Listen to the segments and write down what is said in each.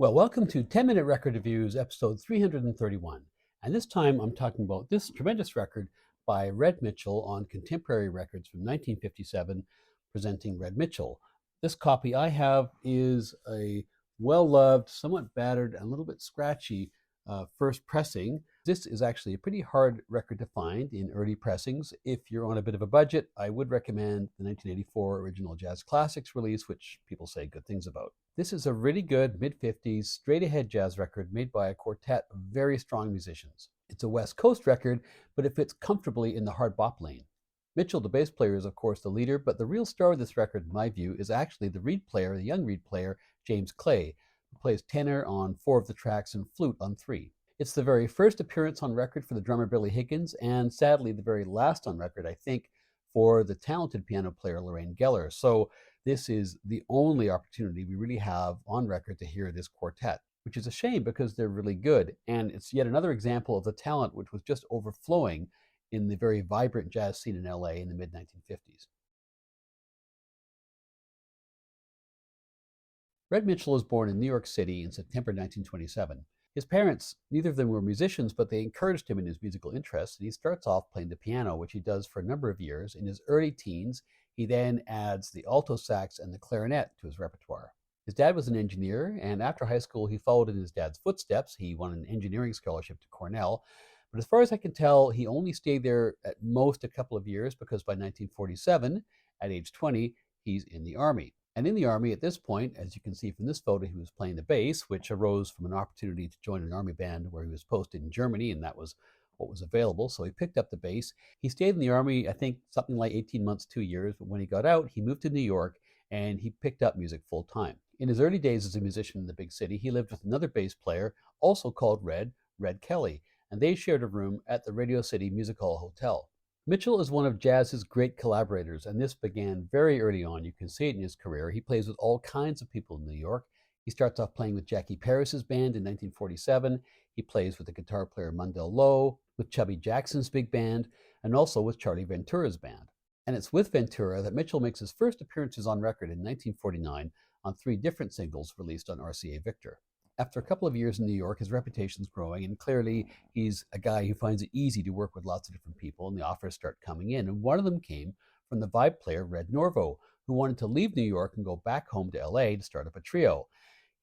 Well, welcome to 10 Minute Record Reviews, episode 331. And this time I'm talking about this tremendous record by Red Mitchell on Contemporary Records from 1957, presenting Red Mitchell. This copy I have is a well loved, somewhat battered, and a little bit scratchy first pressing. This is actually a pretty hard record to find in early pressings. If you're on a bit of a budget, I would recommend the 1984 Original Jazz Classics release, which people say good things about. This is a really good mid-50s straight-ahead jazz record made by a quartet of very strong musicians. It's a West Coast record, but it fits comfortably in the hard bop lane. Mitchell, the bass player, is of course the leader, but the real star of this record, in my view, is actually the reed player, the young reed player, James Clay, who plays tenor on 4 of the tracks and flute on 3. It's the very first appearance on record for the drummer Billy Higgins, and sadly the very last on record, I think, for the talented piano player Lorraine Geller. So this is the only opportunity we really have on record to hear this quartet, which is a shame because they're really good. And it's yet another example of the talent which was just overflowing in the very vibrant jazz scene in LA in the mid 1950s. Red Mitchell was born in New York City in September 1927. His parents, neither of them were musicians, but they encouraged him in his musical interests, and he starts off playing the piano, which he does for a number of years. In his early teens, he then adds the alto sax and the clarinet to his repertoire. His dad was an engineer, and after high school, he followed in his dad's footsteps. He won an engineering scholarship to Cornell, but as far as I can tell, he only stayed there at most a couple of years because by 1947, at age 20, he's in the Army. And in the Army at this point, as you can see from this photo, he was playing the bass, which arose from an opportunity to join an Army band where he was posted in Germany, and that was what was available. So he picked up the bass. He stayed in the Army, I think, something like 18 months, 2 years. But when he got out, he moved to New York and he picked up music full time. In his early days as a musician in the big city, he lived with another bass player, also called Red Kelly, and they shared a room at the Radio City Music Hall Hotel. Mitchell is one of jazz's great collaborators, and this began very early on. You can see it in his career. He plays with all kinds of people in New York. He starts off playing with Jackie Paris's band in 1947. He plays with the guitar player Mundell Lowe, with Chubby Jackson's big band, and also with Charlie Ventura's band. And it's with Ventura that Mitchell makes his first appearances on record in 1949 on 3 different singles released on RCA Victor. After a couple of years in New York, his reputation's growing, and clearly he's a guy who finds it easy to work with lots of different people, and the offers start coming in. And one of them came from the vibe player Red Norvo, who wanted to leave New York and go back home to LA to start up a trio.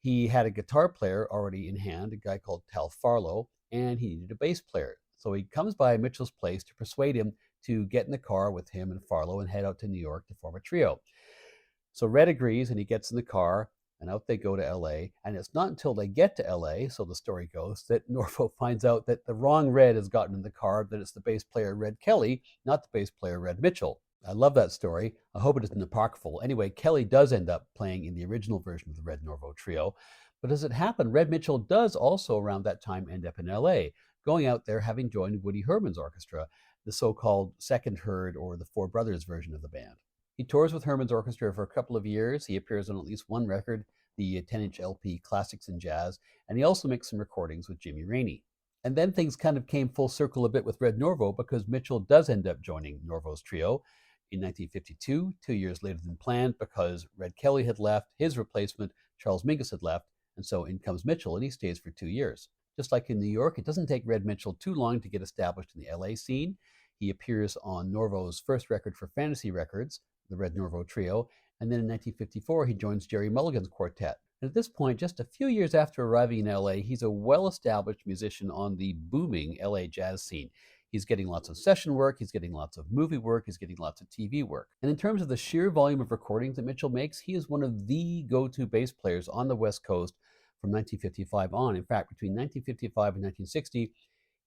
He had a guitar player already in hand, a guy called Tal Farlow, and he needed a bass player. So he comes by Mitchell's place to persuade him to get in the car with him and Farlow and head out to New York to form a trio. So Red agrees and he gets in the car and out they go to LA. And it's not until they get to LA, so the story goes, that Norvo finds out that the wrong Red has gotten in the car, that it's the bass player Red Kelly, not the bass player Red Mitchell. I love that story. I hope it isn't apocryphal. Anyway, Kelly does end up playing in the original version of the Red Norvo trio. But as it happened, Red Mitchell does also around that time end up in LA, going out there having joined Woody Herman's orchestra, the so-called Second Herd or the Four Brothers version of the band. He tours with Herman's orchestra for a couple of years. He appears on at least one record, the 10-inch LP Classics in Jazz, and he also makes some recordings with Jimmy Rainey. And then things kind of came full circle a bit with Red Norvo because Mitchell does end up joining Norvo's trio in 1952, 2 years later than planned, because Red Kelly had left, his replacement, Charles Mingus, had left, and so in comes Mitchell, and he stays for 2 years. Just like in New York, it doesn't take Red Mitchell too long to get established in the LA scene. He appears on Norvo's first record for Fantasy Records, the Red Norvo Trio, and then in 1954 he joins Jerry Mulligan's quartet. And at this point, just a few years after arriving in LA, he's a well-established musician on the booming LA jazz scene. He's getting lots of session work, he's getting lots of movie work, he's getting lots of TV work. And in terms of the sheer volume of recordings that Mitchell makes, he is one of the go-to bass players on the West Coast from 1955 on. In fact, between 1955 and 1960,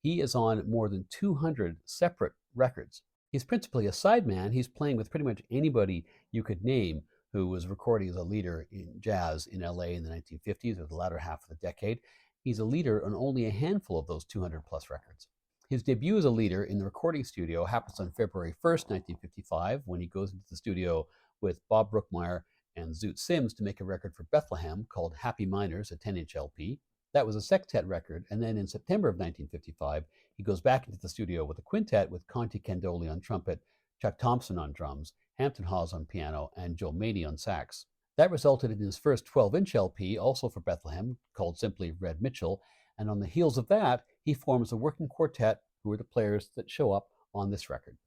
he is on more than 200 separate records. He's principally a sideman. He's playing with pretty much anybody you could name who was recording as a leader in jazz in LA in the 1950s or the latter half of the decade. He's a leader on only a handful of those 200 plus records. His debut as a leader in the recording studio happens on February 1st, 1955, when he goes into the studio with Bob Brookmeyer and Zoot Sims to make a record for Bethlehem called Happy Miners, a 10-inch LP. That was a sextet record, and then in September of 1955, he goes back into the studio with a quintet with Conte Candoli on trumpet, Chuck Thompson on drums, Hampton Hawes on piano, and Joe Maney on sax. That resulted in his first 12-inch LP, also for Bethlehem, called simply Red Mitchell, and on the heels of that, he forms a working quartet who are the players that show up on this record.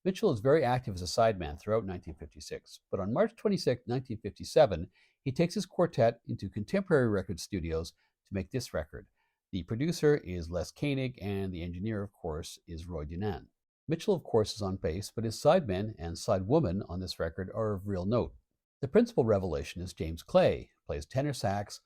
Mitchell is very active as a sideman throughout 1956, but on March 26, 1957, he takes his quartet into Contemporary Record Studios to make this record. The producer is Les Koenig, and the engineer, of course, is Roy Dunan. Mitchell, of course, is on bass, but his sidemen and sidewoman on this record are of real note. The principal revelation is James Clay, who plays tenor sax,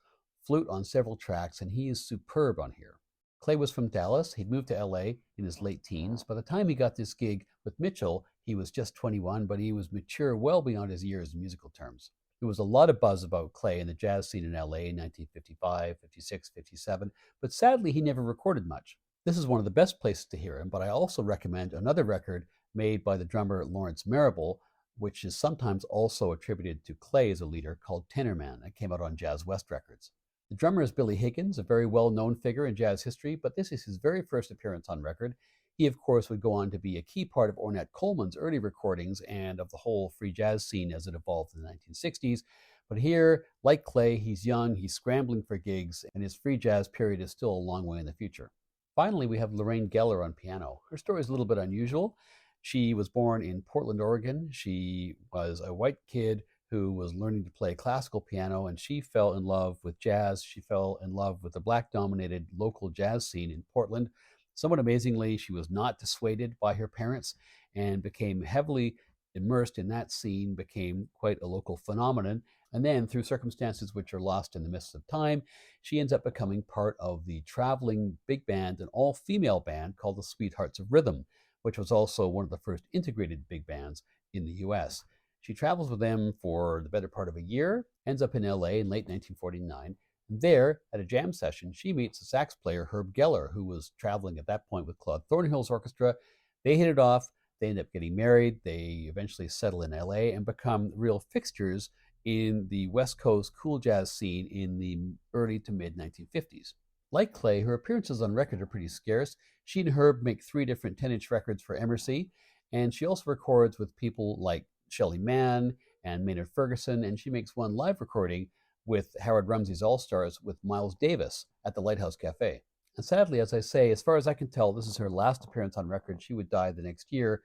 flute on several tracks, and he is superb on here. Clay was from Dallas. He'd moved to LA in his late teens. By the time he got this gig with Mitchell, he was just 21, but he was mature well beyond his years in musical terms. There was a lot of buzz about Clay in the jazz scene in LA in 1955, 56, 57, but sadly he never recorded much. This is one of the best places to hear him, but I also recommend another record made by the drummer Lawrence Marable, which is sometimes also attributed to Clay as a leader, called Tenor Man. That came out on Jazz West Records. The drummer is Billy Higgins, a very well-known figure in jazz history, but this is his very first appearance on record. He, of course, would go on to be a key part of Ornette Coleman's early recordings and of the whole free jazz scene as it evolved in the 1960s. But here, like Clay, he's young, he's scrambling for gigs, and his free jazz period is still a long way in the future. Finally, we have Lorraine Geller on piano. Her story is a little bit unusual. She was born in Portland, Oregon. She was a white kid who was learning to play classical piano, and she fell in love with jazz. She fell in love with the Black-dominated local jazz scene in Portland. Somewhat amazingly, she was not dissuaded by her parents and became heavily immersed in that scene, became quite a local phenomenon. And then, through circumstances which are lost in the mists of time, she ends up becoming part of the traveling big band, an all-female band called the Sweethearts of Rhythm, which was also one of the first integrated big bands in the US. She travels with them for the better part of a year, ends up in LA in late 1949. And there, at a jam session, she meets a sax player, Herb Geller, who was traveling at that point with Claude Thornhill's orchestra. They hit it off. They end up getting married. They eventually settle in LA and become real fixtures in the West Coast cool jazz scene in the early to mid 1950s. Like Clay, her appearances on record are pretty scarce. She and Herb make 3 different 10-inch records for Emercy, and she also records with people like Shelly Manne and Maynard Ferguson, and she makes one live recording with Howard Rumsey's All-Stars with Miles Davis at the Lighthouse Cafe. And sadly, as I say, as far as I can tell, this is her last appearance on record. She would die the next year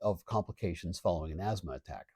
of complications following an asthma attack.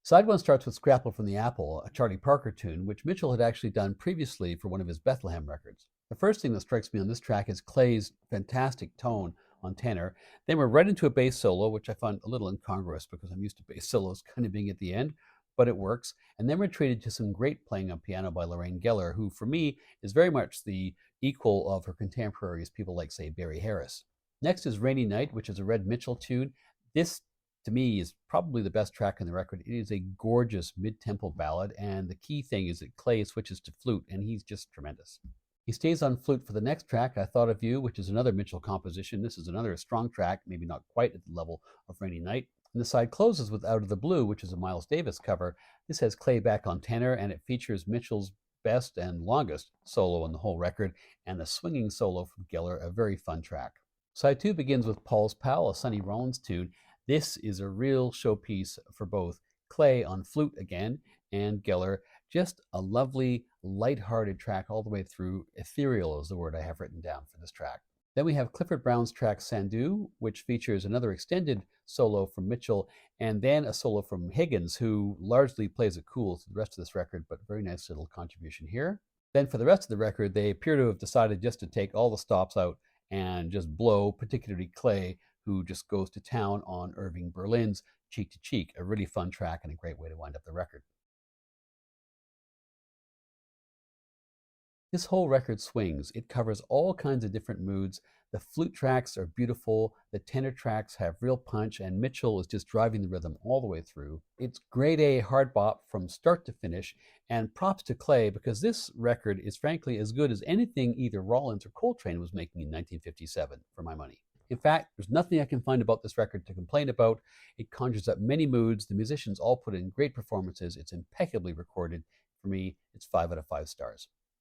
Side one starts with Scrapple from the Apple, a Charlie Parker tune, which Mitchell had actually done previously for one of his Bethlehem records. The first thing that strikes me on this track is Clay's fantastic tone on tenor. Then we're right into a bass solo, which I find a little incongruous because I'm used to bass solos kind of being at the end, but it works. And then we're treated to some great playing on piano by Lorraine Geller, who for me is very much the equal of her contemporaries, people like, say, Barry Harris. Next is Rainy Night, which is a Red Mitchell tune. This, to me, is probably the best track on the record. It is a gorgeous mid-tempo ballad, and the key thing is that Clay switches to flute, and he's just tremendous. He stays on flute for the next track, I Thought of You, which is another Mitchell composition. This is another strong track, maybe not quite at the level of Rainy Night. And the side closes with Out of the Blue, which is a Miles Davis cover. This has Clay back on tenor, and it features Mitchell's best and longest solo on the whole record, and a swinging solo from Geller, a very fun track. Side 2 begins with Paul's Pal, a Sonny Rollins tune. This is a real showpiece for both Clay on flute again and Geller. Just a lovely, light-hearted track all the way through. Ethereal is the word I have written down for this track. Then we have Clifford Brown's track Sandu, which features another extended solo from Mitchell, and then a solo from Higgins, who largely plays it cool to the rest of this record, but very nice little contribution here. Then for the rest of the record, they appear to have decided just to take all the stops out and just blow, particularly Clay, who just goes to town on Irving Berlin's Cheek to Cheek, a really fun track and a great way to wind up the record. This whole record swings. It covers all kinds of different moods. The flute tracks are beautiful. The tenor tracks have real punch, and Mitchell is just driving the rhythm all the way through. It's grade A hard bop from start to finish, and props to Clay because this record is frankly as good as anything either Rollins or Coltrane was making in 1957, for my money. In fact, there's nothing I can find about this record to complain about. It conjures up many moods. The musicians all put in great performances. It's impeccably recorded. For me, it's 5 out of 5 stars.